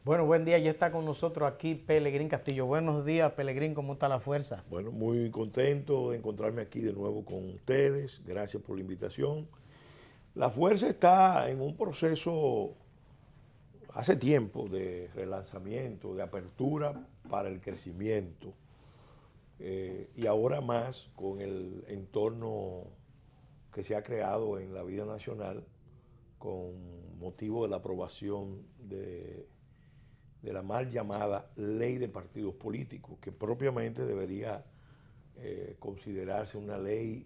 Bueno, buen día, ya está con nosotros aquí Pelegrín Castillo. Buenos días, Pelegrín, ¿cómo está la fuerza? Bueno, muy contento de encontrarme aquí de nuevo con ustedes. Gracias por la invitación. La fuerza está en un proceso hace tiempo de relanzamiento, de apertura para el crecimiento y ahora más con el entorno que se ha creado en la vida nacional con motivo de la aprobación de la mal llamada ley de partidos políticos, que propiamente debería considerarse una ley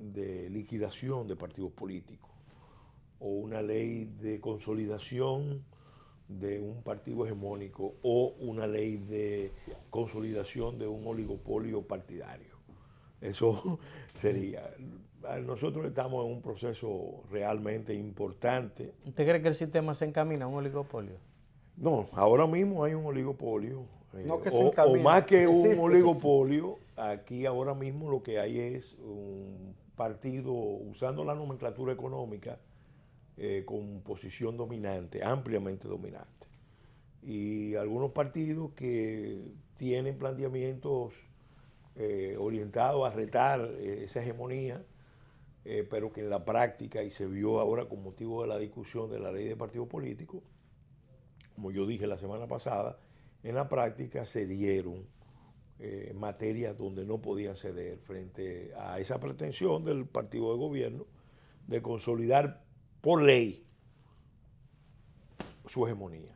de liquidación de partidos políticos o una ley de consolidación de un partido hegemónico o una ley de consolidación de un oligopolio partidario. Eso sería. Nosotros estamos en un proceso realmente importante. ¿Usted cree que el sistema se encamina a un oligopolio? No, ahora mismo hay un oligopolio, No que se o encamina, más que un existe. oligopolio, aquí ahora mismo lo que hay es un partido usando la nomenclatura económica con posición dominante, ampliamente dominante. Y algunos partidos que tienen planteamientos orientados a retar esa hegemonía, pero que en la práctica, y se vio ahora con motivo de la discusión de la ley de partidos políticos, como yo dije la semana pasada, en la práctica se dieron materias donde no podían ceder frente a esa pretensión del partido de gobierno de consolidar por ley su hegemonía.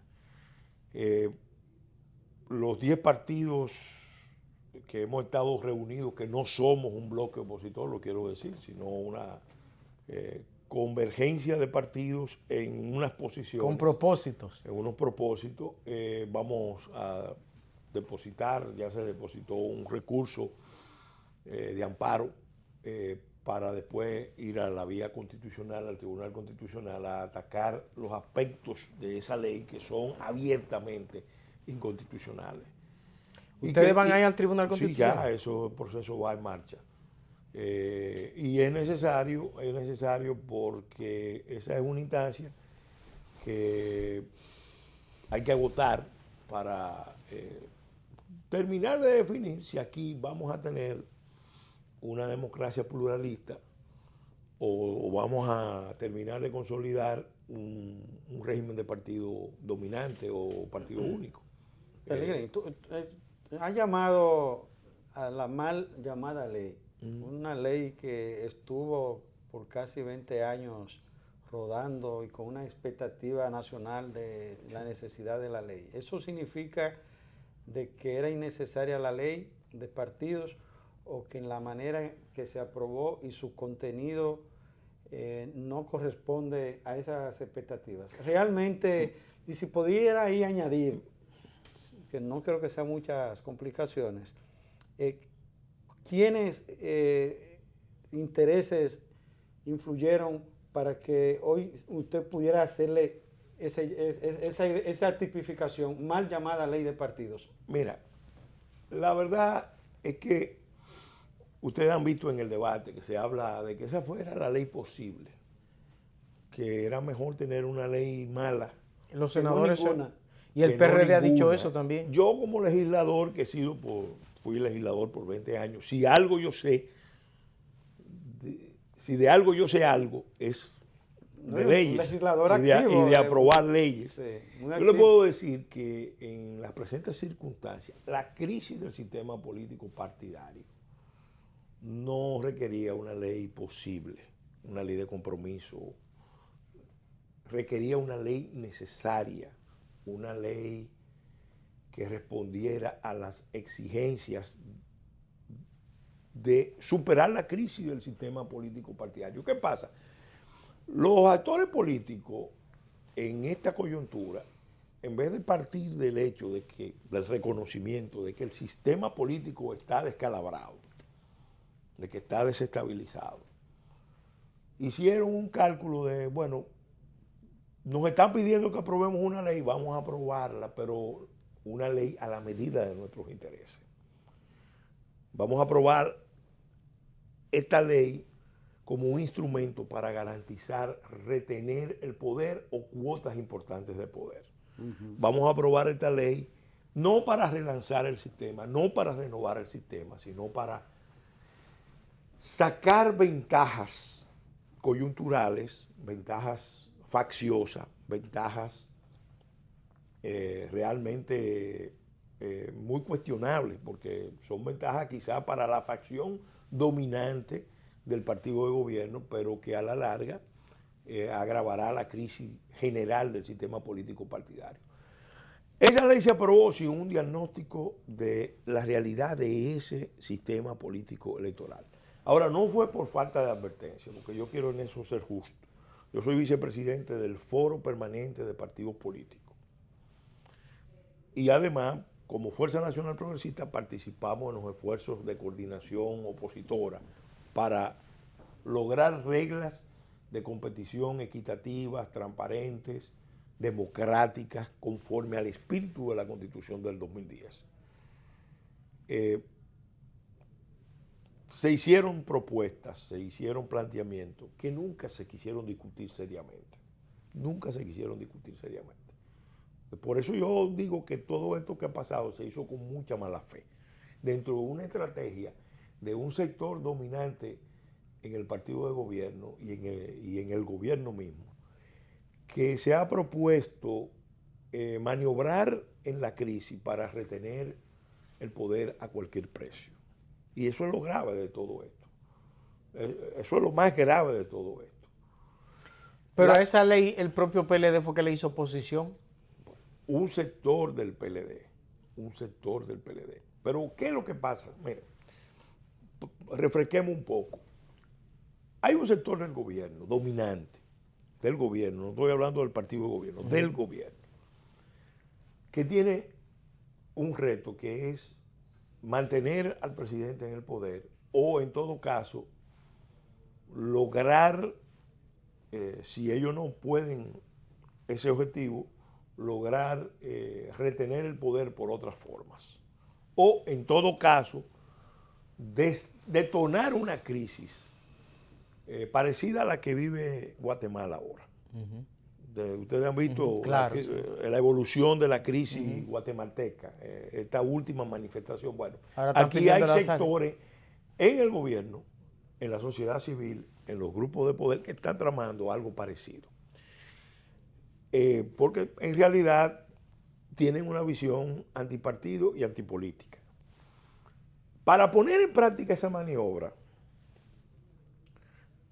Los 10 partidos que hemos estado reunidos, que no somos un bloque opositor, lo quiero decir, sino una convergencia de partidos en unas posiciones. Con propósitos. En unos propósitos. Vamos a depositar, ya se depositó un recurso de amparo para después ir a la vía constitucional, al Tribunal Constitucional, a atacar los aspectos de esa ley que son abiertamente inconstitucionales. ¿Ustedes van a ir al Tribunal Constitucional? Sí, ya, el proceso va en marcha. Y es necesario porque esa es una instancia que hay que agotar para terminar de definir si aquí vamos a tener una democracia pluralista o vamos a terminar de consolidar un régimen de partido dominante o partido único. Pelegrín, tú has llamado a la mal llamada ley, una ley que estuvo por casi 20 años rodando y con una expectativa nacional de la necesidad de la ley. ¿Eso significa de que era innecesaria la ley de partidos o que en la manera que se aprobó y su contenido no corresponde a esas expectativas? Realmente, y si pudiera ahí añadir, que no creo que sean muchas complicaciones, ¿quiénes intereses influyeron para que hoy usted pudiera hacerle esa tipificación, mal llamada ley de partidos? Mira, la verdad es que ustedes han visto en el debate que se habla de que esa fuera la ley posible, que era mejor tener una ley mala. Los senadores ninguna. y el que PRD no ha dicho ninguna. eso también. Yo como legislador, que fui legislador por 20 años, si algo yo sé, si de algo yo sé algo, es de leyes legislador y activo, de aprobar leyes. Sí, yo activo. le puedo decir que en las presentes circunstancias, la crisis del sistema político partidario no requería una ley posible, una ley de compromiso, requería una ley necesaria, una ley que respondiera a las exigencias de superar la crisis del sistema político partidario. ¿Qué pasa? Los actores políticos en esta coyuntura, en vez de partir del hecho del reconocimiento de que el sistema político está descalabrado, de que está desestabilizado, hicieron un cálculo de, bueno, nos están pidiendo que aprobemos una ley, vamos a aprobarla, pero una ley a la medida de nuestros intereses. Vamos a aprobar esta ley como un instrumento para garantizar retener el poder o cuotas importantes de poder. Vamos a aprobar esta ley no para relanzar el sistema, no para renovar el sistema, sino para sacar ventajas coyunturales, ventajas facciosas, ventajas realmente muy cuestionables, porque son ventajas quizás para la facción dominante del partido de gobierno, pero que a la larga agravará la crisis general del sistema político partidario. Esa ley se aprobó sin un diagnóstico de la realidad de ese sistema político electoral. Ahora, no fue por falta de advertencia, porque yo quiero en eso ser justo. Yo soy vicepresidente del Foro Permanente de Partidos Políticos. Y además, como Fuerza Nacional Progresista, participamos en los esfuerzos de coordinación opositora para lograr reglas de competición equitativas, transparentes, democráticas, conforme al espíritu de la Constitución del 2010. Se hicieron propuestas, se hicieron planteamientos que nunca se quisieron discutir seriamente. Nunca se quisieron discutir seriamente. Por eso yo digo que todo esto que ha pasado se hizo con mucha mala fe, dentro de una estrategia de un sector dominante en el partido de gobierno y en el gobierno mismo, que se ha propuesto maniobrar en la crisis para retener el poder a cualquier precio. Y eso es lo grave de todo esto. Eso es lo más grave de todo esto. Pero a esa ley el propio PLD fue que le hizo oposición. Un sector del PLD. Pero ¿qué es lo que pasa? Mire, refresquemos un poco. Hay un sector del gobierno, dominante, del gobierno, no estoy hablando del partido de gobierno, del gobierno, que tiene un reto que es mantener al presidente en el poder o, en todo caso, lograr, si ellos no pueden ese objetivo, lograr retener el poder por otras formas. O, en todo caso, detonar una crisis parecida a la que vive Guatemala ahora. Ustedes han visto claro, la evolución de la crisis guatemalteca, esta última manifestación. Bueno, aquí hay sectores en el gobierno, en la sociedad civil, en los grupos de poder que están tramando algo parecido. Porque en realidad tienen una visión antipartido y antipolítica. Para poner en práctica esa maniobra,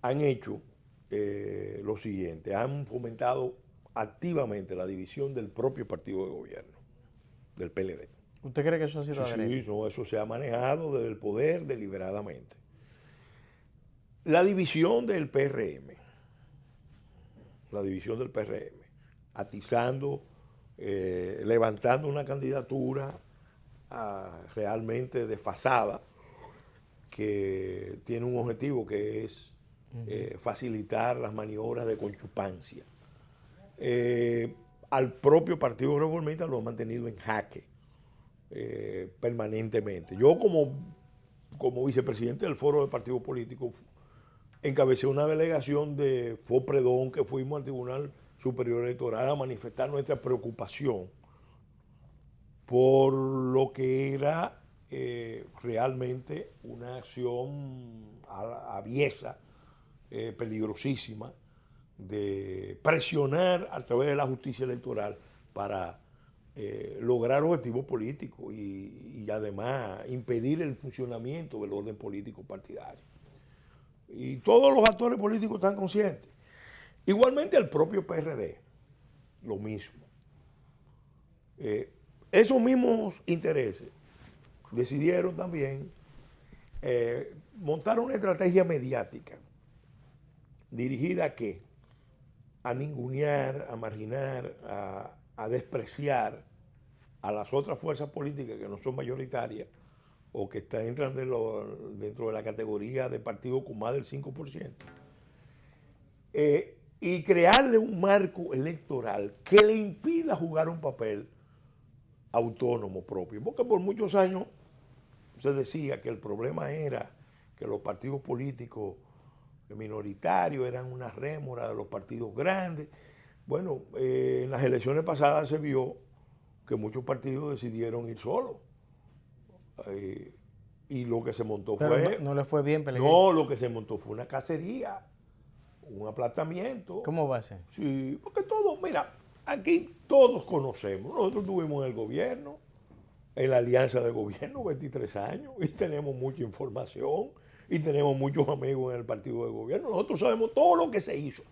han hecho lo siguiente: han fomentado activamente la división del propio partido de gobierno, del PLD. ¿Usted cree que eso ha sido Sí, no, eso se ha manejado desde el poder deliberadamente. La división del PRM, atizando, levantando una candidatura realmente desfasada, que tiene un objetivo que es facilitar las maniobras de conchupancia. Al propio Partido Reformista lo ha mantenido en jaque permanentemente. Yo como vicepresidente del Foro de Partidos Políticos encabecé una delegación de FOPREDON que fuimos al Tribunal Superior Electoral a manifestar nuestra preocupación por lo que era realmente una acción aviesa, peligrosísima, de presionar a través de la justicia electoral para lograr objetivos políticos y además impedir el funcionamiento del orden político partidario. Y todos los actores políticos están conscientes. Igualmente el propio PRD, lo mismo. Esos mismos intereses decidieron también montar una estrategia mediática dirigida a ¿qué? A ningunear, a marginar, a despreciar a las otras fuerzas políticas que no son mayoritarias o que entran dentro de la categoría de partidos con más del 5%, y crearle un marco electoral que le impida jugar un papel autónomo propio. Porque por muchos años se decía que el problema era que los partidos políticos minoritarios eran una rémora de los partidos grandes. Bueno, en las elecciones pasadas se vio que muchos partidos decidieron ir solos. Y lo que se montó Pero fue... no le fue bien, Pellegrini. No, lo que se montó fue una cacería, un aplastamiento. ¿Cómo va a ser? Sí, porque todos, mira, aquí todos conocemos. Nosotros estuvimos en el gobierno, en la alianza de gobierno, 23 años, y tenemos mucha información, y tenemos muchos amigos en el partido de gobierno. Nosotros sabemos todo lo que se hizo,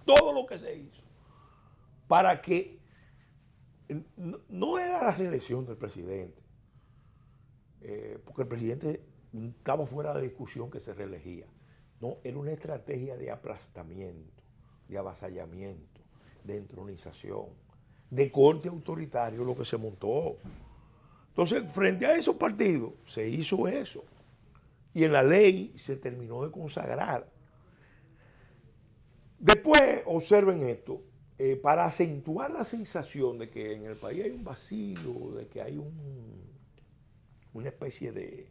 para que no era la reelección del presidente, porque el presidente estaba fuera de discusión que se reelegía. No, era una estrategia de aplastamiento, de avasallamiento, de entronización, de corte autoritario lo que se montó. Entonces, frente a esos partidos, se hizo eso. Y en la ley se terminó de consagrar. Después, observen esto, para acentuar la sensación de que en el país hay un vacío, de que hay una especie de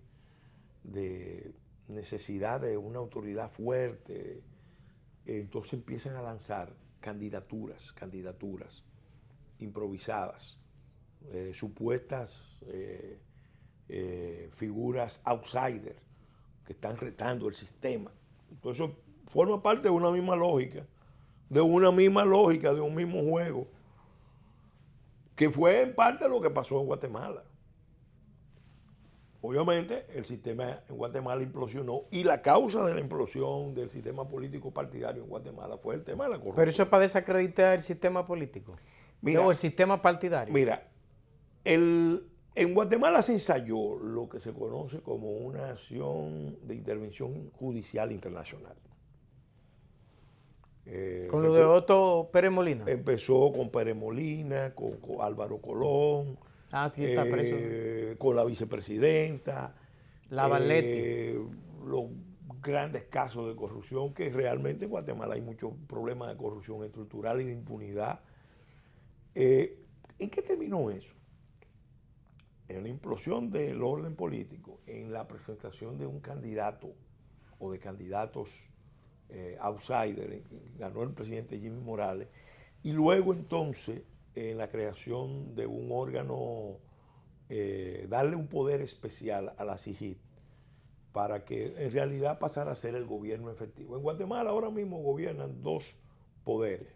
necesidad de una autoridad fuerte, entonces empiezan a lanzar candidaturas improvisadas, supuestas figuras outsiders que están retando el sistema. Entonces eso forma parte de una misma lógica, de un mismo juego, que fue en parte lo que pasó en Guatemala. Obviamente el sistema en Guatemala implosionó y la causa de la implosión del sistema político partidario en Guatemala fue el tema de la corrupción. Pero eso es para desacreditar el sistema político. Mira, o el sistema partidario. Mira, en Guatemala se ensayó lo que se conoce como una acción de intervención judicial internacional. Con lo de Otto Pérez Molina. Empezó con Pérez Molina, con Álvaro Colón. Aquí está preso. Con la vicepresidenta. Lavalletti. Los grandes casos de corrupción, que realmente en Guatemala hay muchos problemas de corrupción estructural y de impunidad. ¿En qué terminó eso? En la implosión del orden político, en la presentación de un candidato o de candidatos outsiders, ganó el presidente Jimmy Morales, y luego entonces en la creación de un órgano, darle un poder especial a la CIGIT para que en realidad pasara a ser el gobierno efectivo. En Guatemala ahora mismo gobiernan dos poderes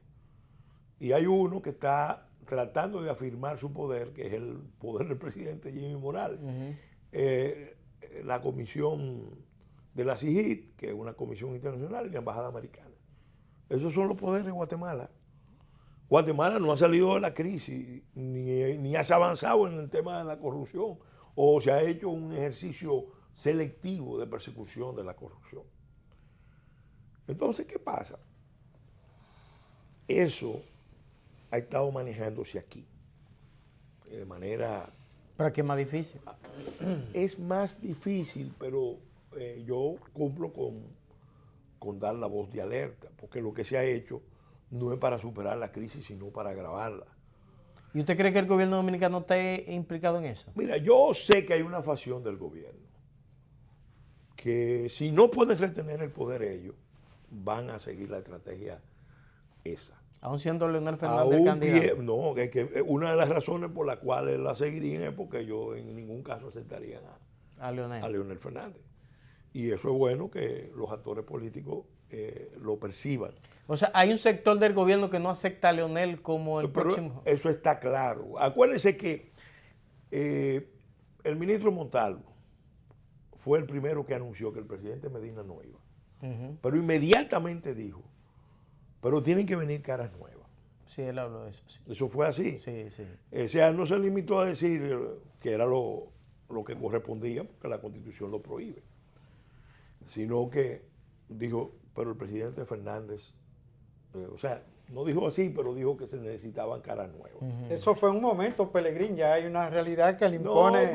y hay uno que está tratando de afirmar su poder, que es el poder del presidente Jimmy Morales. La comisión de la CIGIT, que es una comisión internacional, y la embajada americana. Esos son los poderes de Guatemala. Guatemala no ha salido de la crisis, ni ha avanzado en el tema de la corrupción, o se ha hecho un ejercicio selectivo de persecución de la corrupción. Entonces, ¿qué pasa? Eso ha estado manejándose aquí de manera... ¿Pero qué es más difícil? Es más difícil, pero yo cumplo con dar la voz de alerta, porque lo que se ha hecho no es para superar la crisis, sino para agravarla. ¿Y usted cree que el gobierno dominicano está implicado en eso? Mira, yo sé que hay una facción del gobierno que si no pueden retener el poder ellos, van a seguir la estrategia esa. Aún siendo Leonel Fernández el candidato. No, que una de las razones por las cuales la seguirían es porque yo en ningún caso aceptaría a Leonel Fernández. Y eso es bueno que los actores políticos lo perciban. O sea, hay un sector del gobierno que no acepta a Leonel como el próximo. Eso está claro. Acuérdense que el ministro Montalvo fue el primero que anunció que el presidente Medina no iba. Pero inmediatamente dijo, pero tienen que venir caras nuevas. Sí, él habló de eso. Sí. Eso fue así. Sí, sí. O sea, no se limitó a decir que era lo que correspondía, porque la Constitución lo prohíbe, sino que dijo, pero el presidente Fernández, o sea, no dijo así, pero dijo que se necesitaban caras nuevas. Eso fue un momento, Pellegrín, ya hay una realidad que le impone. No,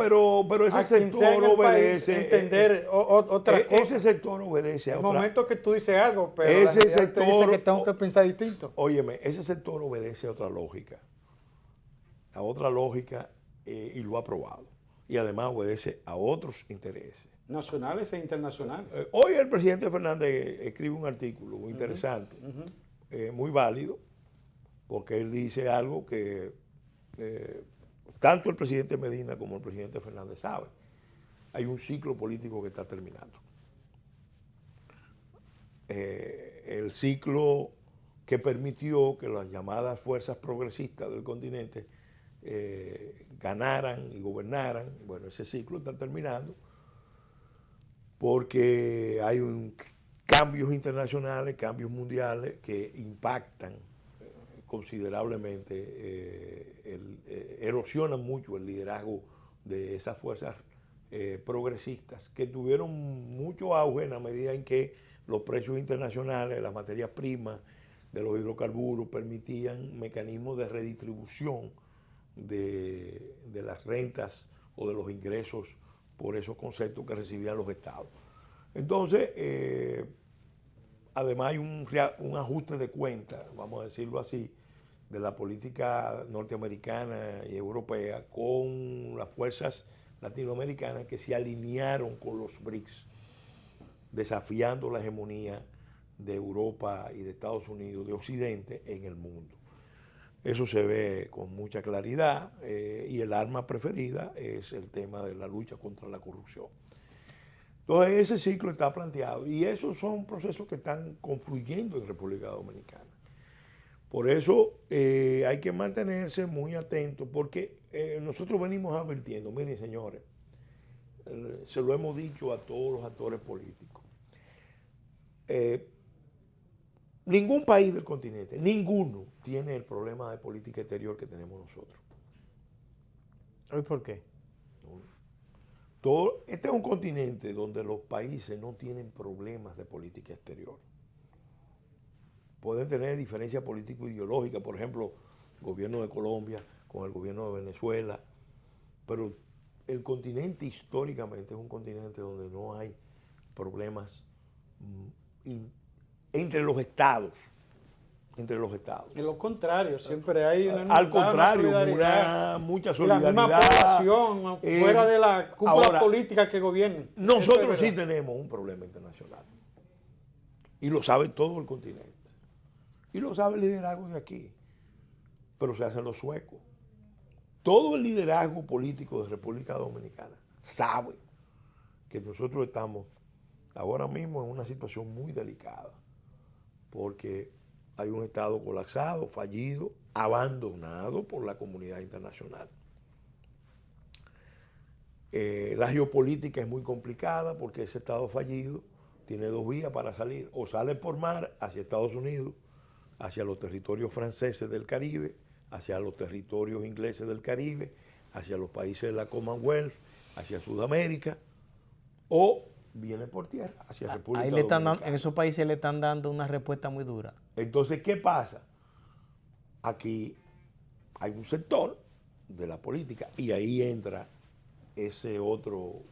pero ese sector obedece. Entender otra cosa. Ese sector obedece a el otra. momento que tú dices algo, pero ese la sector te dice que tengo que pensar distinto. Óyeme, ese sector obedece a otra lógica. Y lo ha probado. Y además obedece a otros intereses. Nacionales e internacionales. Hoy el presidente Fernández escribe un artículo muy interesante, muy válido, porque él dice algo que tanto el presidente Medina como el presidente Fernández saben. Hay un ciclo político que está terminando. El ciclo que permitió que las llamadas fuerzas progresistas del continente ganaran y gobernaran, bueno, ese ciclo está terminando porque hay cambios internacionales, cambios mundiales que impactan considerablemente, erosionan mucho el liderazgo de esas fuerzas progresistas que tuvieron mucho auge en la medida en que los precios internacionales, las materias primas, de los hidrocarburos permitían mecanismos de redistribución de las rentas o de los ingresos por esos conceptos que recibían los estados. Entonces, además hay un ajuste de cuentas, vamos a decirlo así, de la política norteamericana y europea con las fuerzas latinoamericanas que se alinearon con los BRICS, desafiando la hegemonía de Europa y de Estados Unidos, de Occidente, en el mundo. Eso se ve con mucha claridad y el arma preferida es el tema de la lucha contra la corrupción. Entonces ese ciclo está planteado y esos son procesos que están confluyendo en República Dominicana. Por eso hay que mantenerse muy atentos porque nosotros venimos advirtiendo, miren señores, se lo hemos dicho a todos los actores políticos. Ningún país del continente, ninguno, tiene el problema de política exterior que tenemos nosotros. ¿Y por qué? Este es un continente donde los países no tienen problemas de política exterior. Pueden tener diferencias político-ideológicas, por ejemplo, el gobierno de Colombia con el gobierno de Venezuela, pero el continente históricamente es un continente donde no hay problemas entre los estados. En lo contrario, siempre hay una al contrario, mucha solidaridad. La misma población, fuera de la cúpula política que gobierna. Nosotros sí tenemos un problema internacional. Y lo sabe todo el continente. Y lo sabe el liderazgo de aquí. Pero se hacen los suecos. Todo el liderazgo político de República Dominicana sabe que nosotros estamos ahora mismo en una situación muy delicada. Porque hay un Estado colapsado, fallido, abandonado por la comunidad internacional. La geopolítica es muy complicada porque ese Estado fallido tiene dos vías para salir. O sale por mar hacia Estados Unidos, hacia los territorios franceses del Caribe, hacia los territorios ingleses del Caribe, hacia los países de la Commonwealth, hacia Sudamérica, o viene por tierra hacia República Dominicana. En esos países le están dando una respuesta muy dura. Entonces, ¿qué pasa? Aquí hay un sector de la política y ahí entra ese otro,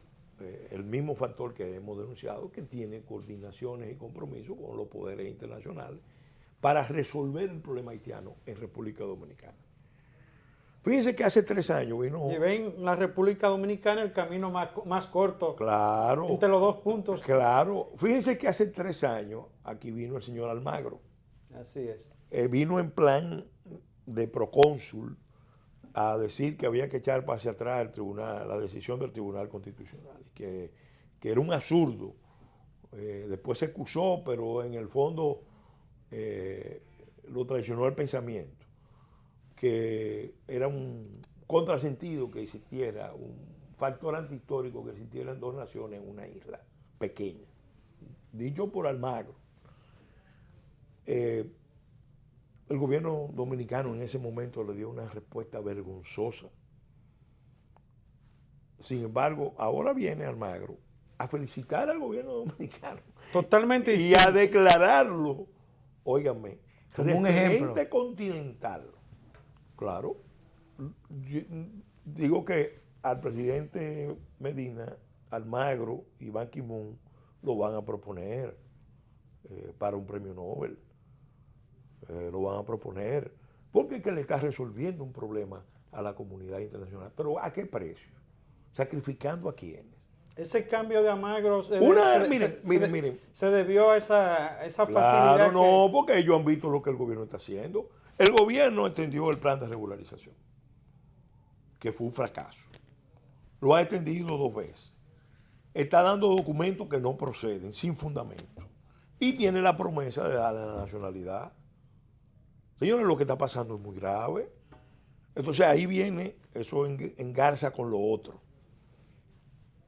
el mismo factor que hemos denunciado, que tiene coordinaciones y compromisos con los poderes internacionales para resolver el problema haitiano en República Dominicana. Fíjense que hace 3 años vino... Y ven la República Dominicana el camino más corto. Claro. Entre los dos puntos. Claro. Fíjense que hace 3 años aquí vino el señor Almagro. Así es. Vino en plan de procónsul a decir que había que echar hacia atrás el tribunal, la decisión del Tribunal Constitucional, que era un absurdo. Después se excusó, pero en el fondo lo traicionó el pensamiento, que era un contrasentido que existiera, un factor antihistórico que existieran 2 naciones en una isla pequeña, dicho por Almagro. El gobierno dominicano en ese momento le dio una respuesta vergonzosa. Sin embargo, ahora viene Almagro a felicitar al gobierno dominicano. Totalmente y a declararlo, óigame, como un ejemplo continental. Claro, yo digo que al presidente Medina, Almagro y Ban Ki-moon lo van a proponer para un premio Nobel. Lo van a proponer, porque es que le está resolviendo un problema a la comunidad internacional. Pero ¿a qué precio? ¿Sacrificando a quiénes? Ese cambio de Almagro miren. Se debió a esa claro, facilidad. No, porque ellos han visto lo que el gobierno está haciendo. El gobierno extendió el plan de regularización, que fue un fracaso. Lo ha extendido 2 veces. Está dando documentos que no proceden, sin fundamento. Y tiene la promesa de darle la nacionalidad. Señores, lo que está pasando es muy grave. Entonces ahí viene, eso engarza con lo otro.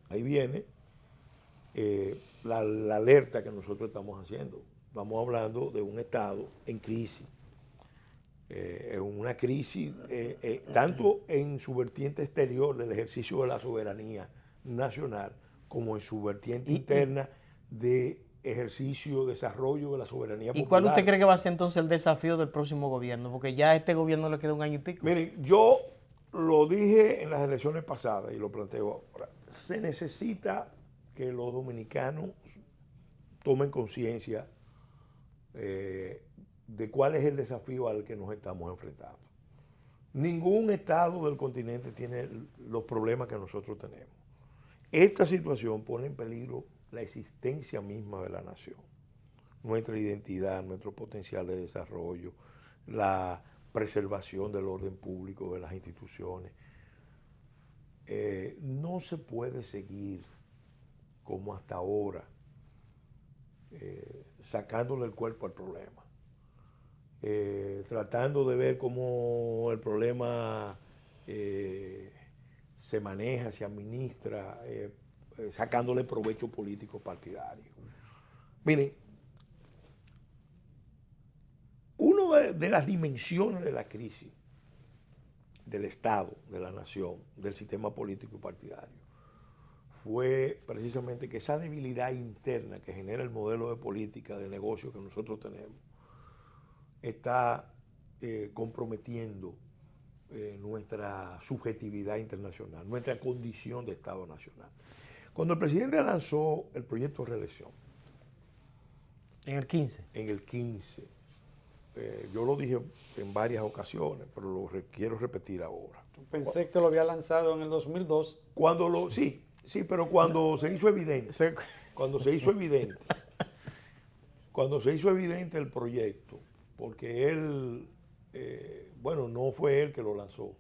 Ahí viene la alerta que nosotros estamos haciendo. Estamos hablando de un Estado en crisis. Una crisis tanto en su vertiente exterior del ejercicio de la soberanía nacional como en su vertiente interna de ejercicio, desarrollo de la soberanía popular. ¿Y cuál usted cree que va a ser entonces el desafío del próximo gobierno? Porque ya a este gobierno le queda 1 año y pico. Miren, yo lo dije en las elecciones pasadas y lo planteo ahora. Se necesita que los dominicanos tomen conciencia de cuál es el desafío al que nos estamos enfrentando. Ningún estado del continente tiene los problemas que nosotros tenemos. Esta situación pone en peligro la existencia misma de la nación, nuestra identidad, nuestro potencial de desarrollo, la preservación del orden público de las instituciones. No se puede seguir como hasta ahora, sacándole el cuerpo al problema, tratando de ver cómo el problema se maneja, se administra, sacándole provecho político partidario. Miren, una de las dimensiones de la crisis del Estado, de la nación, del sistema político y partidario, fue precisamente que esa debilidad interna que genera el modelo de política, de negocio que nosotros tenemos, está comprometiendo nuestra subjetividad internacional, nuestra condición de Estado nacional. Cuando el presidente lanzó el proyecto de reelección, En el 15. en el 15, yo lo dije en varias ocasiones, pero lo quiero repetir ahora. Pensé que lo había lanzado en el 2002. Sí, pero cuando se hizo evidente, cuando se hizo evidente el proyecto, porque él, no fue él que lo lanzó,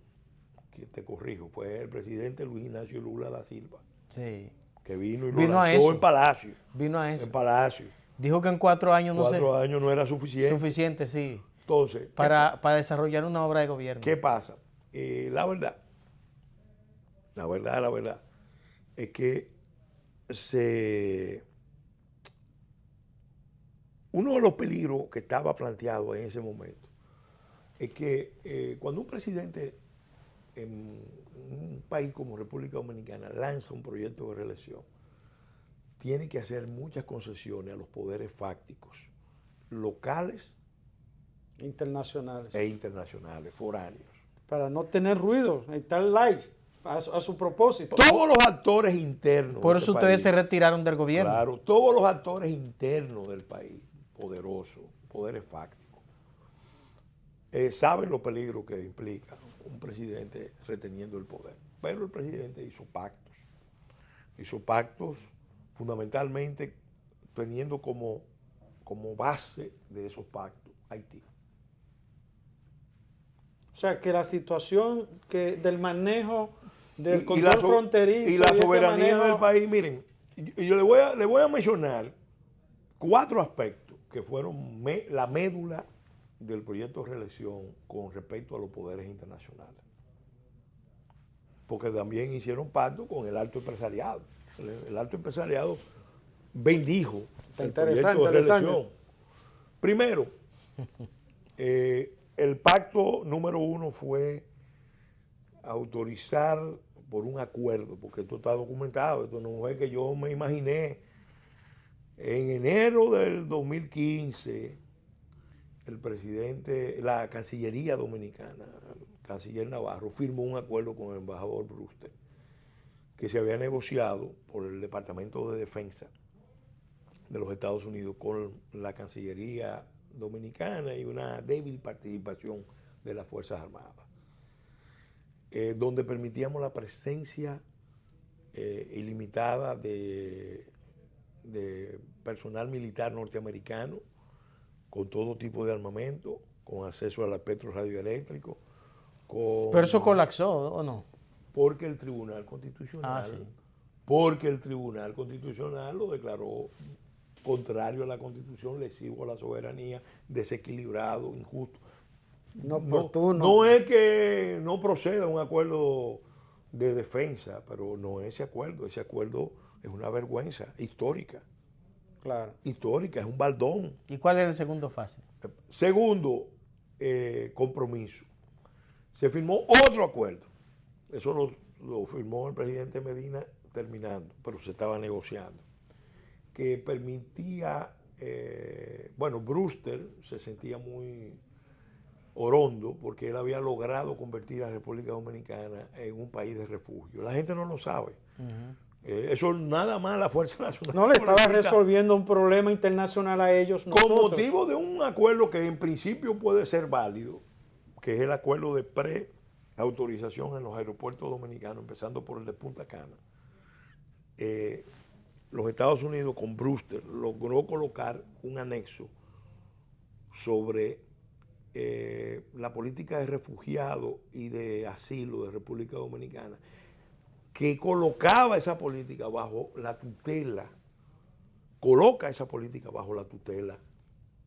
que te corrijo, fue el presidente Luis Ignacio Lula da Silva, Sí. que vino y lo Vino a lanzó eso. en Palacio. Vino a eso. En Palacio. Dijo que en 4 años no 4 años no era suficiente. suficiente, sí, Entonces, para desarrollar una obra de gobierno. ¿qué pasa? La verdad es que uno de los peligros que estaba planteado en ese momento es que cuando un presidente en un país como República Dominicana lanza un proyecto de reelección, tiene que hacer muchas concesiones a los poderes fácticos, locales Internacionales. e internacionales, foráneos. Para no tener ruido, estar light a su propósito. Todos los actores internos. Por de eso este ustedes país, se retiraron del gobierno. Claro, todos los actores internos del país, poderosos, poderes fácticos, saben los peligros que implica un presidente reteniendo el poder. Pero el presidente hizo pactos fundamentalmente teniendo como base de esos pactos Haití. O sea, que la situación del manejo del control fronterizo y la ese soberanía manejo... del país, miren, yo le voy a mencionar 4 aspectos que fueron la médula del proyecto de reelección con respecto a los poderes internacionales. Porque también hicieron pacto con el alto empresariado. El alto empresariado bendijo el proyecto de reelección. Primero, el pacto número 1 fue autorizar por un acuerdo, porque esto está documentado, esto no es que yo me imaginé. En enero del 2015, el presidente, la Cancillería Dominicana, el canciller Navarro, firmó un acuerdo con el embajador Brewster, que se había negociado por el Departamento de Defensa de los Estados Unidos con la Cancillería Dominicana y una débil participación de las Fuerzas Armadas, donde permitíamos la presencia ilimitada de personal militar norteamericano con todo tipo de armamento, con acceso al espectro radioeléctrico. Pero eso colapsó, ¿o no? Porque el Tribunal Constitucional, Sí. porque el Tribunal Constitucional lo declaró contrario a la Constitución, lesivo a la soberanía, desequilibrado, injusto. No es que no proceda un acuerdo de defensa, pero no ese acuerdo es una vergüenza histórica. Claro. Histórica, es un baldón. ¿Y cuál es la segunda fase? Segundo, compromiso. Se firmó otro acuerdo. Eso lo firmó el presidente Medina terminando, pero se estaba negociando. Que permitía, Brewster se sentía muy orondo porque él había logrado convertir a la República Dominicana en un país de refugio. La gente no lo sabe. Eso nada más la Fuerza Nacional. No le estaba resolviendo un problema internacional a ellos. Con motivo de un acuerdo que en principio puede ser válido, que es el acuerdo de preautorización en los aeropuertos dominicanos, empezando por el de Punta Cana. Los Estados Unidos con Brewster logró colocar un anexo sobre la política de refugiados y de asilo de República Dominicana, que colocaba esa política bajo la tutela, coloca esa política bajo la tutela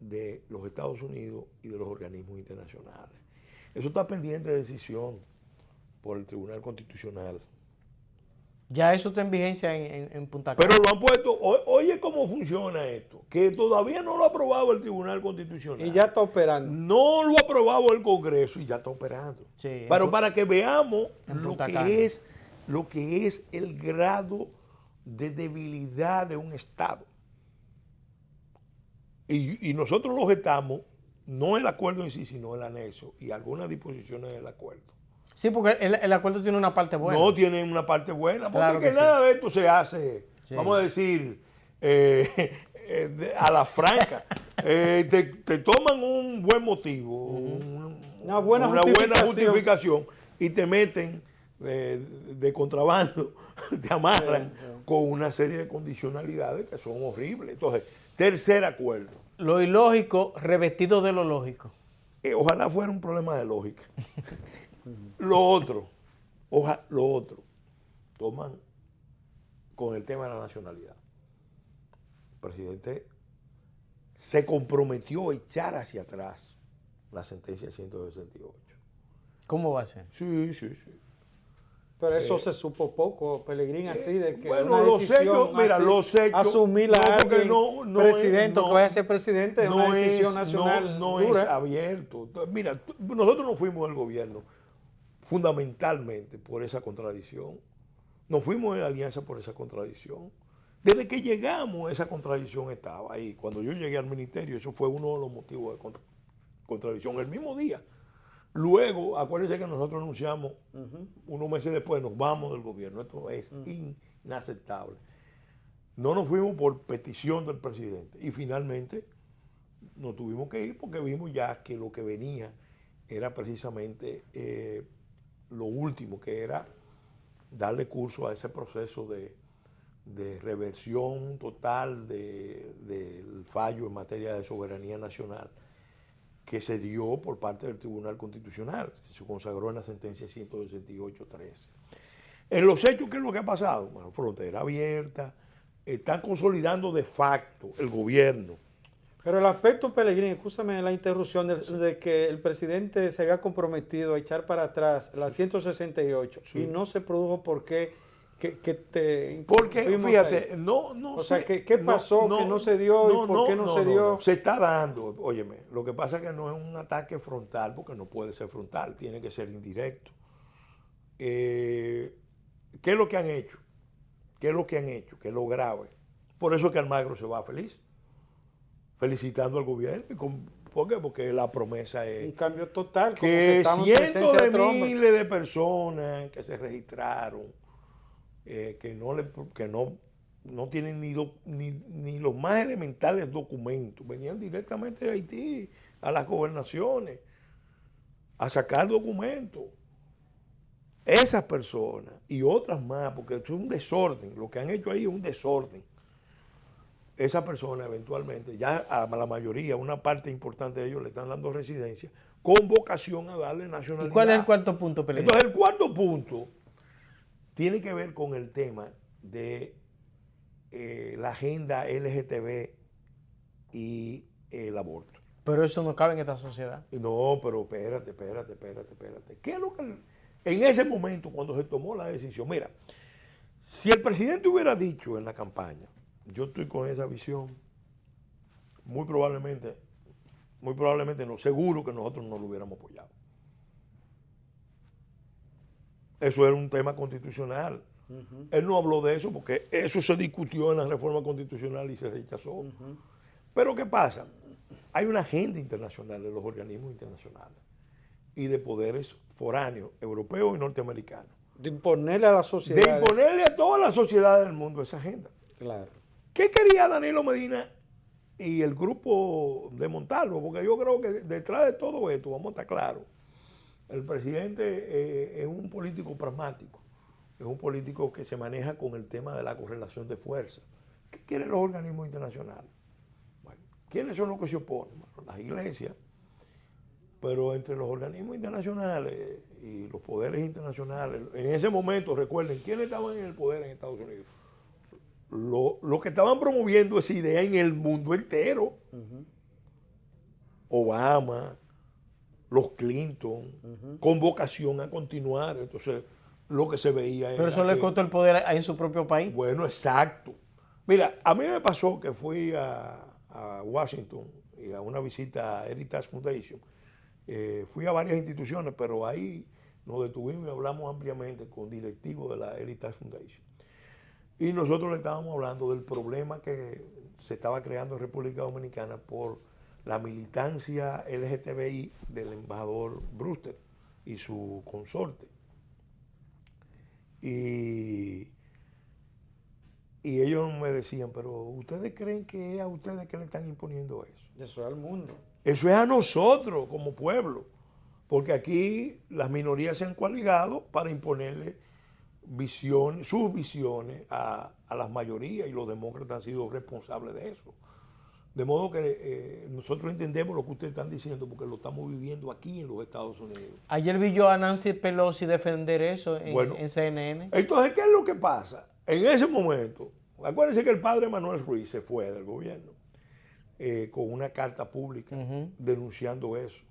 de los Estados Unidos y de los organismos internacionales. Eso está pendiente de decisión por el Tribunal Constitucional. Ya eso está en vigencia en Punta Cana. Pero lo han puesto, oye cómo funciona esto, que todavía no lo ha aprobado el Tribunal Constitucional. Y ya está operando. No lo ha aprobado el Congreso y ya está operando. Sí, pero para que veamos lo Punta que es el grado de debilidad de un Estado. Y nosotros los estamos, no el acuerdo en sí, sino el anexo y algunas disposiciones del acuerdo. Sí, porque el acuerdo tiene una parte buena. No tiene una parte buena, porque Claro que nada de esto se hace, sí, vamos a decir, a la franca. Te toman un buen motivo, una buena justificación y te meten de contrabando, te amarran con una serie de condicionalidades que son horribles. Entonces, tercer acuerdo. Lo ilógico revestido de lo lógico. Ojalá fuera un problema de lógica. Lo otro, toman con el tema de la nacionalidad. El presidente se comprometió a echar hacia atrás la sentencia 168. ¿Cómo va a ser? Sí. Pero eso se supo poco, Pelegrín, así de que bueno, los hechos, asumir a alguien presidente, que vaya a ser presidente, es una decisión nacional no dura. es abierto. Mira, nosotros no fuimos del gobierno fundamentalmente por esa contradicción. Nos fuimos en alianza por esa contradicción. Desde que llegamos, esa contradicción estaba ahí. Cuando yo llegué al ministerio, eso fue uno de los motivos de contradicción. El mismo día. Luego, acuérdense que nosotros anunciamos, unos meses después, nos vamos del gobierno. Esto es inaceptable. No nos fuimos por petición del presidente. Y finalmente nos tuvimos que ir porque vimos ya que lo que venía era precisamente lo último, que era darle curso a ese proceso de reversión total del fallo en materia de soberanía nacional que se dio por parte del Tribunal Constitucional, que se consagró en la sentencia 168-13. En los hechos, ¿qué es lo que ha pasado? Bueno, frontera abierta, están consolidando de facto el gobierno. Pero el aspecto, Pelegrín, escúchame la interrupción, de que el presidente se había comprometido a echar para atrás la 168 y no se produjo porque porque, fíjate, o sea, ¿qué pasó que no se dio y por qué no se dio? Se está dando, óyeme, lo que pasa es que no es un ataque frontal, porque no puede ser frontal, tiene que ser indirecto. ¿Qué es lo que han hecho? ¿Qué es lo que han hecho? ¿Qué es lo grave? Por eso es que Almagro se va feliz, felicitando al gobierno. ¿Por qué? Porque la promesa es un cambio total, que cientos de miles de personas que se registraron, que no tienen ni los más elementales documentos, venían directamente de Haití a las gobernaciones a sacar documentos. Esas personas y otras más, porque esto es un desorden, lo que han hecho ahí es un desorden. esa persona eventualmente, ya a la mayoría, una parte importante de ellos le están dando residencia, con vocación a darle ¿Y nacionalidad. cuál es el cuarto punto, Pellegrini? Entonces, el cuarto punto tiene que ver con el tema de la agenda LGTB y el aborto. Pero eso no cabe en esta sociedad. No, pero espérate. ¿Qué es lo que en ese momento, cuando se tomó la decisión? Mira, si el presidente hubiera dicho en la campaña, yo estoy con esa visión, muy probablemente no, seguro que nosotros no lo hubiéramos apoyado. Eso era un tema constitucional. Él no habló de eso porque eso se discutió en la reforma constitucional y se rechazó. Pero ¿qué pasa? Hay una agenda internacional de los organismos internacionales y de poderes foráneos, europeos y norteamericanos. De imponerle a la sociedad. De imponerle a todas las sociedades del mundo esa agenda. Claro. ¿Qué quería Danilo Medina y el grupo de Montalvo? Porque yo creo que detrás de todo esto, vamos a estar claros, el presidente es un político pragmático, es un político que se maneja con el tema de la correlación de fuerza. ¿Qué quieren los organismos internacionales? Bueno, ¿quiénes son los que se oponen? Bueno, las iglesias. Pero entre los organismos internacionales y los poderes internacionales, en ese momento, recuerden, ¿quiénes estaban en el poder en Estados Unidos? Los que estaban promoviendo esa idea en el mundo entero. Obama, los Clinton, con vocación a continuar. Entonces, lo que se veía Pero eso le costó el poder ahí en su propio país. Bueno, exacto. Mira, a mí me pasó que fui a Washington y a una visita a Heritage Foundation. Fui a varias instituciones, pero ahí nos detuvimos y hablamos ampliamente con directivos de la Heritage Foundation. Y nosotros le estábamos hablando del problema que se estaba creando en República Dominicana por la militancia LGTBI del embajador Brewster y su consorte. Y ellos me decían, pero ¿ustedes creen que es a ustedes que le están imponiendo eso? Eso es al mundo. Eso es a nosotros como pueblo, porque aquí las minorías se han coaligado para imponerle sus visiones a las mayorías y los demócratas han sido responsables de eso. De modo que nosotros entendemos lo que ustedes están diciendo porque lo estamos viviendo aquí en los Estados Unidos. Ayer vi yo a Nancy Pelosi defender eso en CNN. Entonces, ¿qué es lo que pasa? En ese momento, acuérdense que el padre Manuel Ruiz se fue del gobierno con una carta pública denunciando eso.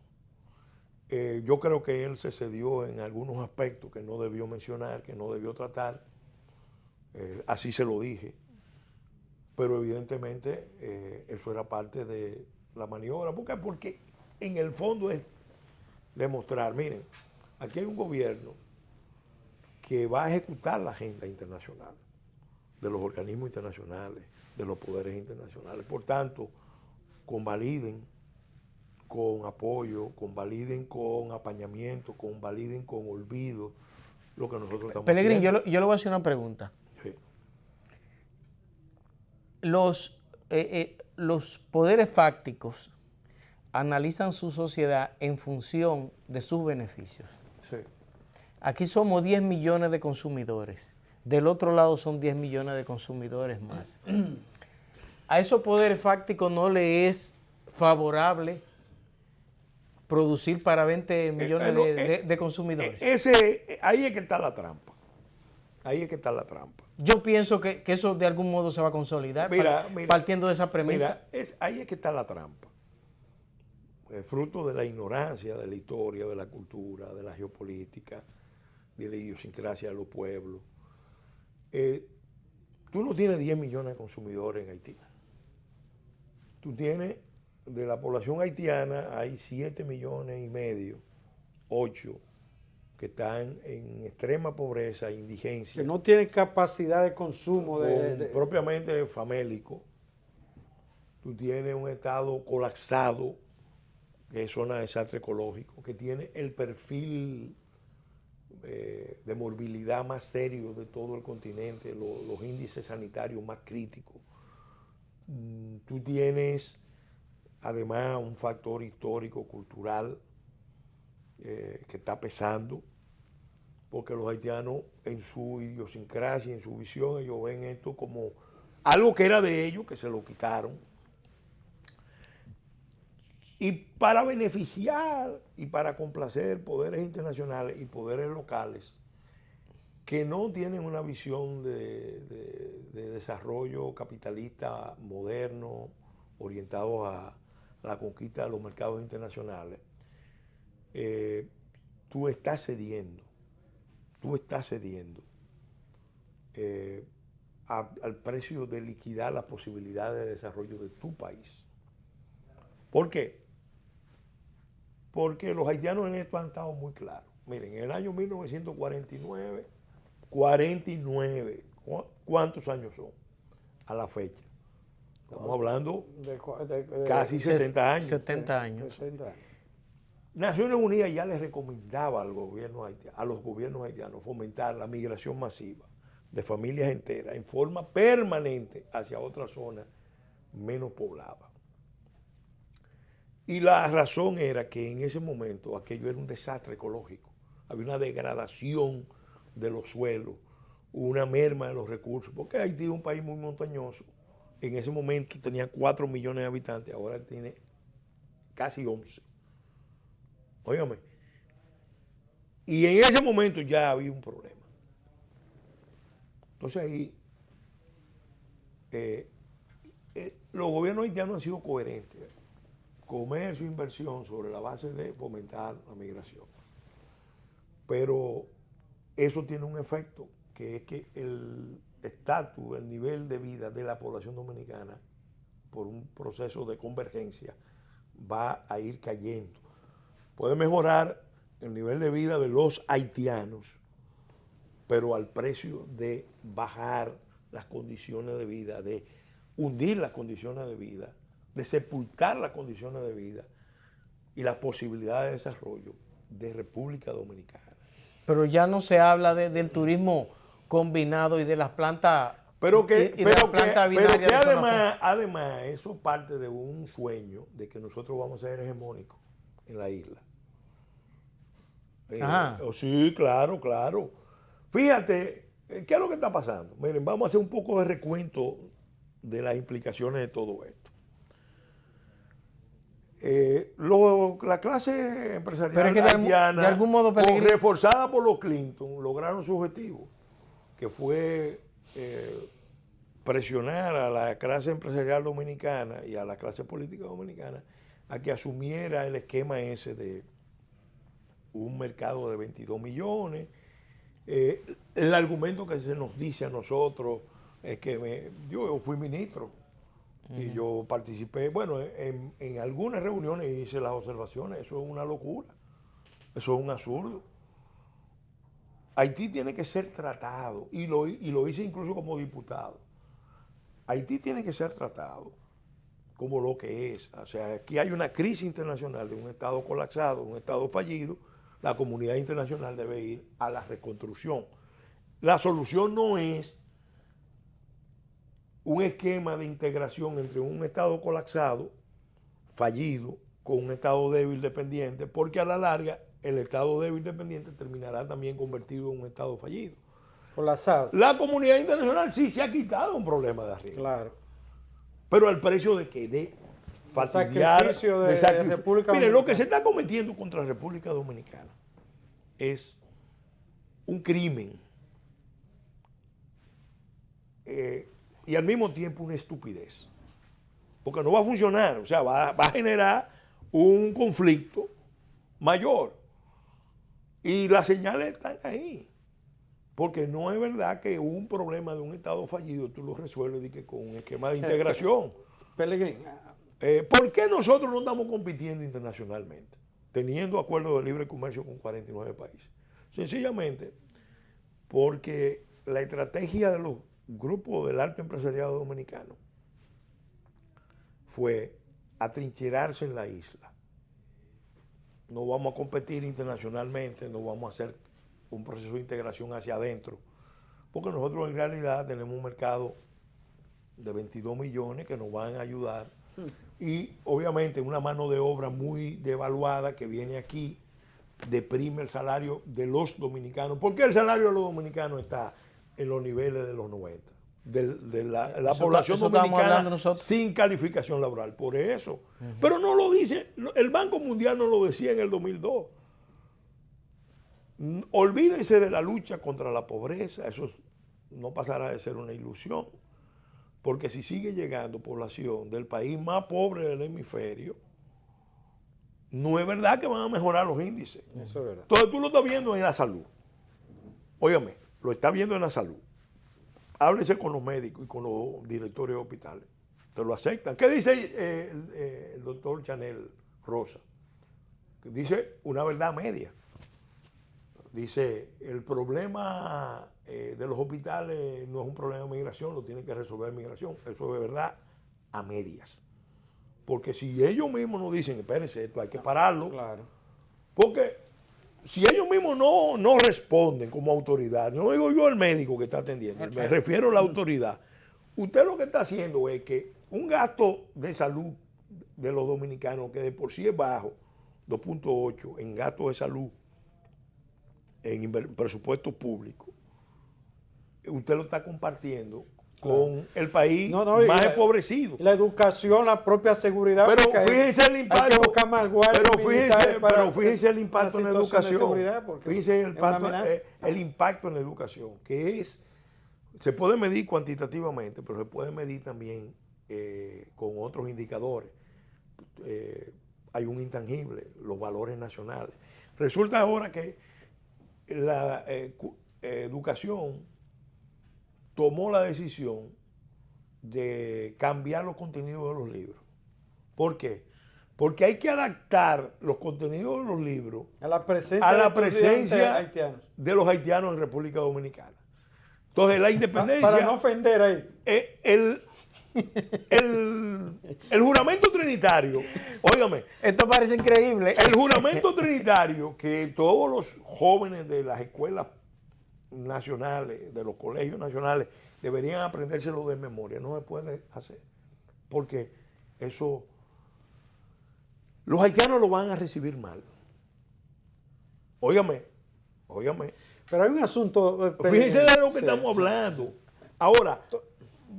Yo creo que él se cedió en algunos aspectos que no debió mencionar, que no debió tratar. Así se lo dije. Pero evidentemente eso era parte de la maniobra. ¿Por qué? Porque en el fondo es demostrar, miren, aquí hay un gobierno que va a ejecutar la agenda internacional, de los organismos internacionales, de los poderes internacionales. Por tanto, convaliden con apoyo, convaliden con apañamiento, convaliden con olvido lo que nosotros estamos Pellegrini, haciendo. yo le voy a hacer una pregunta. Sí. Los poderes fácticos analizan su sociedad en función de sus beneficios. Sí. Aquí somos 10 millones de consumidores. Del otro lado son 10 millones de consumidores más. A esos poderes fácticos no le es favorable producir para 20 millones de consumidores. Ahí es que está la trampa. Ahí es que está la trampa. Yo pienso que eso de algún modo se va a consolidar partiendo de esa premisa. Mira, ahí es que está la trampa. Fruto de la ignorancia de la historia, de la cultura, de la geopolítica, de la idiosincrasia de los pueblos. Tú no tienes 10 millones de consumidores en Haití. Tú tienes, de la población haitiana, hay 7 millones y medio, 8, que están en extrema pobreza e indigencia. Que no tienen capacidad de consumo. Propiamente famélico. Tú tienes un estado colapsado, que es zona de desastre ecológico, que tiene el perfil de morbilidad más serio de todo el continente, los índices sanitarios más críticos. Tú tienes además un factor histórico, cultural, que está pesando, porque los haitianos en su idiosincrasia, en su visión, ellos ven esto como algo que era de ellos, que se lo quitaron. Y para beneficiar y para complacer poderes internacionales y poderes locales que no tienen una visión de desarrollo capitalista moderno, orientado a la conquista de los mercados internacionales, tú estás cediendo al precio de liquidar las posibilidades de desarrollo de tu país. ¿Por qué? Porque los haitianos en esto han estado muy claros. Miren, en el año 1949, ¿cuántos años son a la fecha? Estamos hablando de casi 70 años. 70 años. 70 años. Naciones Unidas ya les recomendaba a los gobiernos haitianos fomentar la migración masiva de familias enteras en forma permanente hacia otras zonas menos pobladas. Y la razón era que en ese momento aquello era un desastre ecológico. Había una degradación de los suelos, una merma de los recursos, porque Haití es un país muy montañoso. En ese momento tenía 4 millones de habitantes, ahora tiene casi 11. Óigame. Y en ese momento ya había un problema. Entonces ahí los gobiernos haitianos han sido coherentes. Comercio e inversión sobre la base de fomentar la migración. Pero eso tiene un efecto, que es que el estatus, el nivel de vida de la población dominicana, por un proceso de convergencia, va a ir cayendo. Puede mejorar el nivel de vida de los haitianos, pero al precio de bajar las condiciones de vida, de hundir las condiciones de vida, de sepultar las condiciones de vida y las posibilidades de desarrollo de República Dominicana. Pero ya no se habla del turismo combinado y de las plantas. Pero que binarias además eso parte de un sueño de que nosotros vamos a ser hegemónicos en la isla. Sí, claro. Fíjate, ¿qué es lo que está pasando? Miren, vamos a hacer un poco de recuento de las implicaciones de todo esto. La clase empresarial haitiana, de algún modo, reforzada por los Clinton, lograron su objetivo, que fue presionar a la clase empresarial dominicana y a la clase política dominicana a que asumiera el esquema ese de un mercado de 22 millones. El argumento que se nos dice a nosotros es que yo fui ministro y yo participé, bueno, en algunas reuniones hice las observaciones. Eso es una locura, eso es un absurdo. Haití tiene que ser tratado, y lo hice incluso como diputado. Haití tiene que ser tratado como lo que es. O sea, aquí hay una crisis internacional de un Estado colapsado, un Estado fallido. La comunidad internacional debe ir a la reconstrucción. La solución no es un esquema de integración entre un Estado colapsado, fallido, con un Estado débil dependiente, porque a la larga el Estado débil dependiente terminará también convertido en un Estado fallido. Colapsado. La comunidad internacional sí se ha quitado un problema de arriba. Claro. Pero al precio de que de sacrificio de República Dominicana. Mire, lo que se está cometiendo contra la República Dominicana es un crimen y al mismo tiempo una estupidez. Porque no va a funcionar, o sea, va a generar un conflicto mayor. Y las señales están ahí. Porque no es verdad que un problema de un Estado fallido tú lo resuelves con un esquema de integración. Pelegrín. ¿Por qué nosotros no estamos compitiendo internacionalmente, teniendo acuerdos de libre comercio con 49 países? Sencillamente porque la estrategia de los grupos del alto empresariado dominicano fue atrincherarse en la isla. No vamos a competir internacionalmente, no vamos a hacer un proceso de integración hacia adentro, porque nosotros en realidad tenemos un mercado de 22 millones que nos van a ayudar y obviamente una mano de obra muy devaluada que viene aquí deprime el salario de los dominicanos. ¿Por qué el salario de los dominicanos está en los niveles de los 90? de la Eso población estábamos hablando dominicana nosotros. sin calificación laboral. Por eso. Pero no lo dice, el Banco Mundial no lo decía en el 2002. Olvídense de la lucha contra la pobreza, eso no pasará de ser una ilusión, porque si sigue llegando población del país más pobre del hemisferio, no es verdad que van a mejorar los índices. Eso es verdad. Entonces tú lo estás viendo en la salud. Óigame, lo estás viendo en la salud. Háblese con los médicos y con los directores de hospitales. Te lo aceptan. ¿Qué dice el doctor Chanel Rosa? Dice una verdad media. Dice, el problema de los hospitales no es un problema de migración, lo tiene que resolver migración. Eso es verdad a medias. Porque si ellos mismos nos dicen, espérense, esto hay que pararlo. Claro. Porque si ellos mismos no responden como autoridad, no digo yo el médico que está atendiendo, me refiero a la autoridad. Usted lo que está haciendo es que un gasto de salud de los dominicanos, que de por sí es bajo, 2.8 en gasto de salud, en presupuesto público, usted lo está compartiendo con el país más empobrecido. La educación, la propia seguridad. Pero fíjense el impacto. Hay que buscar más guardias pero fíjense el impacto en la educación. Fíjense el impacto en la educación, que se puede medir cuantitativamente, pero se puede medir también con otros indicadores. Hay un intangible, los valores nacionales. Resulta ahora que la educación tomó la decisión de cambiar los contenidos de los libros. ¿Por qué? Porque hay que adaptar los contenidos de los libros a la presencia de los haitianos en República Dominicana. Entonces la independencia... Para no ofender ahí. El juramento trinitario, óigame. Esto parece increíble. El juramento trinitario que todos los jóvenes de las escuelas nacionales, de los colegios nacionales, deberían aprendérselo de memoria. No se puede hacer. Porque eso, los haitianos lo van a recibir mal. Óigame. Pero hay un asunto... Fíjense de lo que estamos hablando. Ahora,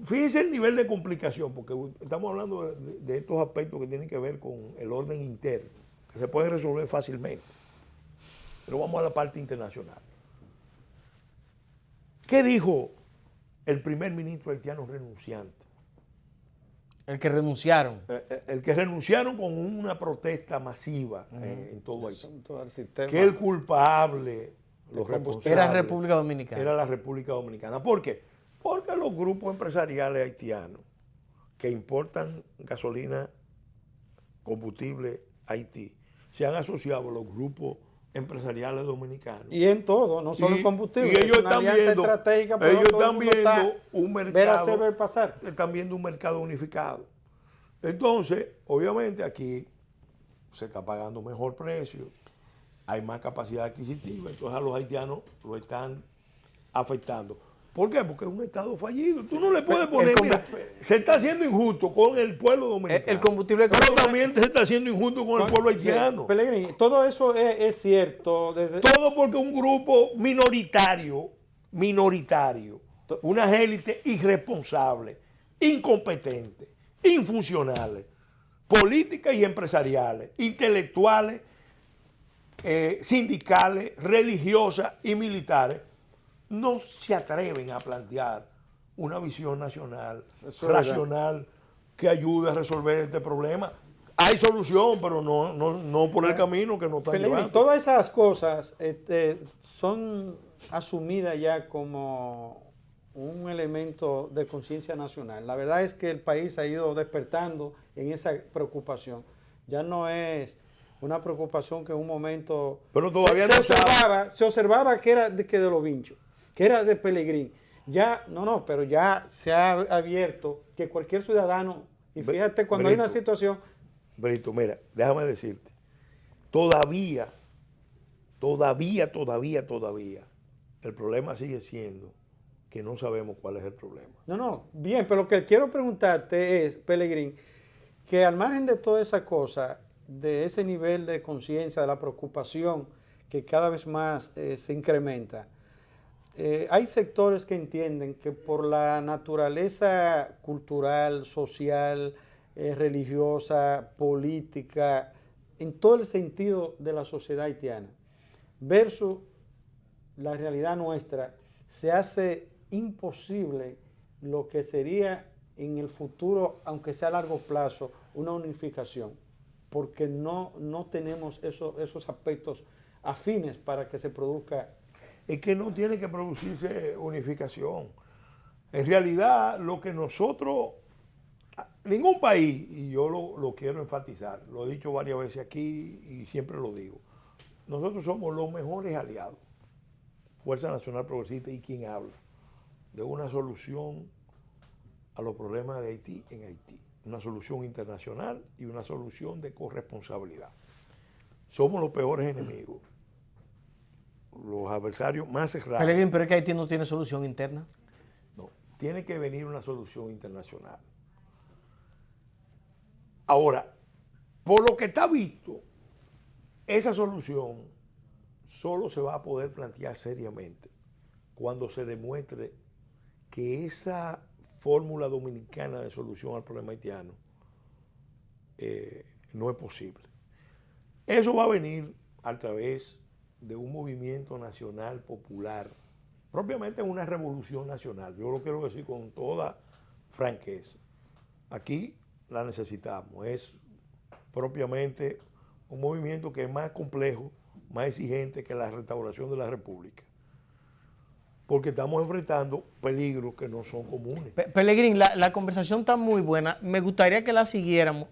fíjense el nivel de complicación, porque estamos hablando de estos aspectos que tienen que ver con el orden interno, que se pueden resolver fácilmente. Pero vamos a la parte internacional. ¿Qué dijo el primer ministro haitiano renunciante? El que renunciaron. El que renunciaron con una protesta masiva en todo Haití. Todo el sistema. Que el culpable, los responsables, era República Dominicana. Era la República Dominicana. ¿Por qué? Porque los grupos empresariales haitianos que importan gasolina, combustible a Haití, se han asociado a los grupos empresariales dominicanos. Y en todo, no solo en combustible. Y ellos están viendo, un mercado, ver pasar. Están viendo un mercado unificado. Entonces, obviamente aquí se está pagando mejor precio, hay más capacidad adquisitiva, entonces a los haitianos lo están afectando. ¿Por qué? Porque es un Estado fallido. Tú no le puedes poner, mira, se está haciendo injusto con el pueblo dominicano. El combustible... Pero también se está haciendo injusto con el pueblo haitiano. Pellegrini, todo eso es cierto. Todo porque un grupo minoritario, unas élites irresponsables, incompetentes, infuncionales, políticas y empresariales, intelectuales, sindicales, religiosas y militares, no se atreven a plantear una visión nacional, racional, que ayude a resolver este problema. Hay solución, pero no por el camino que nos están llevando. Todas esas cosas son asumidas ya como un elemento de conciencia nacional. La verdad es que el país ha ido despertando en esa preocupación. Ya no es una preocupación que en un momento pero todavía se observaba que era de los vinchos, que era de Pellegrini. Ya, pero ya se ha abierto que cualquier ciudadano, y fíjate cuando hay una situación... Brito, mira, déjame decirte, todavía, el problema sigue siendo que no sabemos cuál es el problema. Bien, pero lo que quiero preguntarte es, Pellegrini, que al margen de toda esa cosa, de ese nivel de conciencia, de la preocupación que cada vez más se incrementa, hay sectores que entienden que por la naturaleza cultural, social, religiosa, política, en todo el sentido de la sociedad haitiana, versus la realidad nuestra, se hace imposible lo que sería en el futuro, aunque sea a largo plazo, una unificación, porque no tenemos esos aspectos afines para que se produzca. Es que no tiene que producirse unificación. En realidad, lo que nosotros, ningún país, y yo lo quiero enfatizar, lo he dicho varias veces aquí y siempre lo digo, nosotros somos los mejores aliados, Fuerza Nacional Progresista y quien habla, de una solución a los problemas de Haití en Haití, una solución internacional y una solución de corresponsabilidad. Somos los peores enemigos, los adversarios más cerrados. Pelegrín, pero es que Haití no tiene solución interna. No, tiene que venir una solución internacional. Ahora, por lo que está visto, esa solución solo se va a poder plantear seriamente cuando se demuestre que esa fórmula dominicana de solución al problema haitiano no es posible. Eso va a venir a través de un movimiento nacional popular, propiamente una revolución nacional. Yo lo quiero decir con toda franqueza. Aquí la necesitamos. Es propiamente un movimiento que es más complejo, más exigente que la restauración de la República. Porque estamos enfrentando peligros que no son comunes. Pelegrín, la conversación está muy buena. Me gustaría que la siguiéramos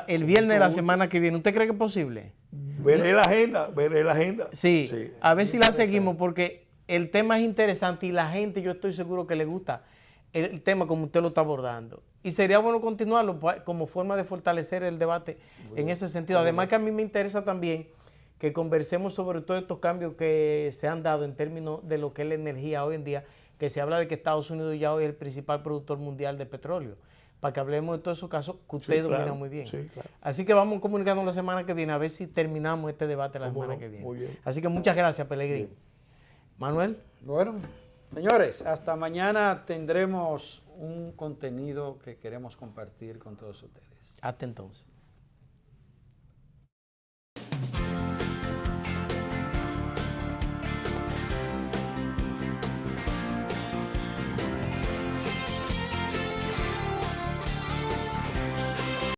el viernes de la semana que viene. ¿Usted cree que es posible? Veré la agenda. Sí, a ver si la seguimos porque el tema es interesante y la gente, yo estoy seguro que le gusta el tema como usted lo está abordando. Y sería bueno continuarlo como forma de fortalecer el debate en ese sentido. Además que a mí me interesa también que conversemos sobre todos estos cambios que se han dado en términos de lo que es la energía hoy en día, que se habla de que Estados Unidos ya hoy es el principal productor mundial de petróleo, para que hablemos de todos esos casos que usted domina muy bien. Sí, claro. Así que vamos comunicando la semana que viene a ver si terminamos este debate la semana que viene. Muy bien. Así que muchas gracias, Pelegrín. Bien. Manuel. Bueno, señores, hasta mañana tendremos un contenido que queremos compartir con todos ustedes. Hasta entonces.